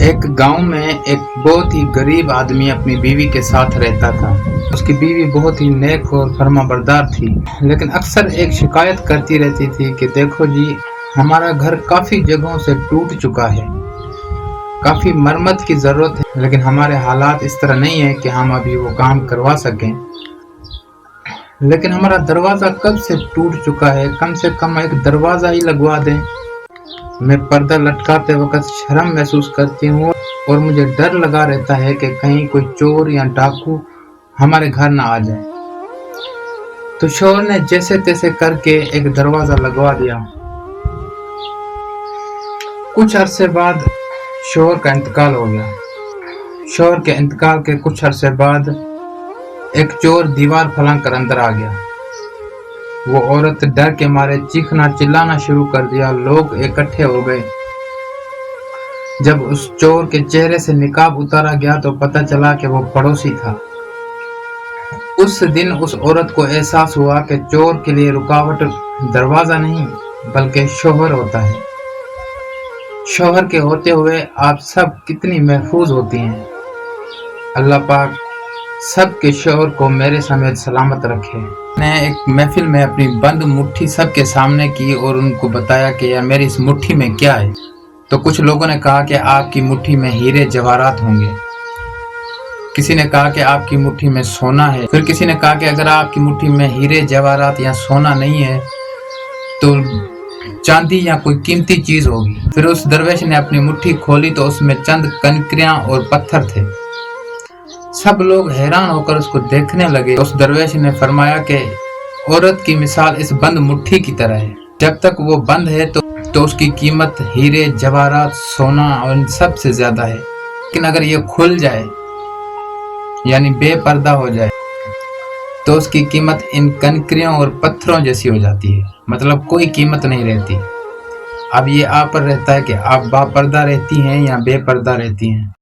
ایک گاؤں میں ایک بہت ہی غریب آدمی اپنی بیوی کے ساتھ رہتا تھا۔ اس کی بیوی بہت ہی نیک اور فرما بردار تھی، لیکن اکثر ایک شکایت کرتی رہتی تھی کہ دیکھو جی، ہمارا گھر کافی جگہوں سے ٹوٹ چکا ہے، کافی مرمت کی ضرورت ہے، لیکن ہمارے حالات اس طرح نہیں ہیں کہ ہم ابھی وہ کام کروا سکیں۔ لیکن ہمارا دروازہ کب سے ٹوٹ چکا ہے، کم سے کم ایک دروازہ ہی لگوا دیں۔ میں پردہ لٹکاتے وقت شرم محسوس کرتی ہوں اور مجھے ڈر لگا رہتا ہے کہ کہیں کوئی چور یا ڈاکو ہمارے گھر نہ آ جائے۔ تو شوہر نے جیسے تیسے کر کے ایک دروازہ لگوا دیا۔ کچھ عرصے بعد شوہر کا انتقال ہو گیا۔ شوہر کے انتقال کے کچھ عرصے بعد ایک چور دیوار پھلانگ کر اندر آ گیا۔ وہ عورت ڈر کے مارے چیخنا چلانا شروع کر دیا۔ لوگ اکٹھے ہو گئے۔ جب اس چور کے چہرے سے نقاب اتارا گیا تو پتہ چلا کہ وہ پڑوسی تھا۔ اس دن اس عورت کو احساس ہوا کہ چور کے لیے رکاوٹ دروازہ نہیں بلکہ شوہر ہوتا ہے۔ شوہر کے ہوتے ہوئے آپ سب کتنی محفوظ ہوتی ہیں۔ اللہ پاک سب کے شوہر کو میرے سمیت سلامت رکھے۔ میں نے ایک محفل میں اپنی بند مٹھی سب کے سامنے کی اور ان کو بتایا کہ یار میری اس مٹھی میں کیا ہے۔ تو کچھ لوگوں نے کہا کہ آپ کی مٹھی میں ہیرے جواہرات ہوں گے، کسی نے کہا کہ آپ کی مٹھی میں سونا ہے، پھر کسی نے کہا کہ اگر آپ کی مٹھی میں ہیرے جواہرات یا سونا نہیں ہے تو چاندی یا کوئی قیمتی چیز ہوگی۔ پھر اس درویش نے اپنی مٹھی کھولی تو اس میں چند کنکریاں اور پتھر تھے۔ سب لوگ حیران ہو کر اس کو دیکھنے لگے۔ اس درویش نے فرمایا کہ عورت کی مثال اس بند مٹھی کی طرح ہے، جب تک وہ بند ہے تو اس کی قیمت ہیرے جواہرات سونا اور ان سب سے زیادہ ہے، لیکن اگر یہ کھل جائے یعنی بے پردہ ہو جائے تو اس کی قیمت ان کنکریوں اور پتھروں جیسی ہو جاتی ہے، مطلب کوئی قیمت نہیں رہتی۔ اب یہ آپ پر رہتا ہے کہ آپ با پردہ رہتی ہیں یا بے پردہ رہتی ہیں۔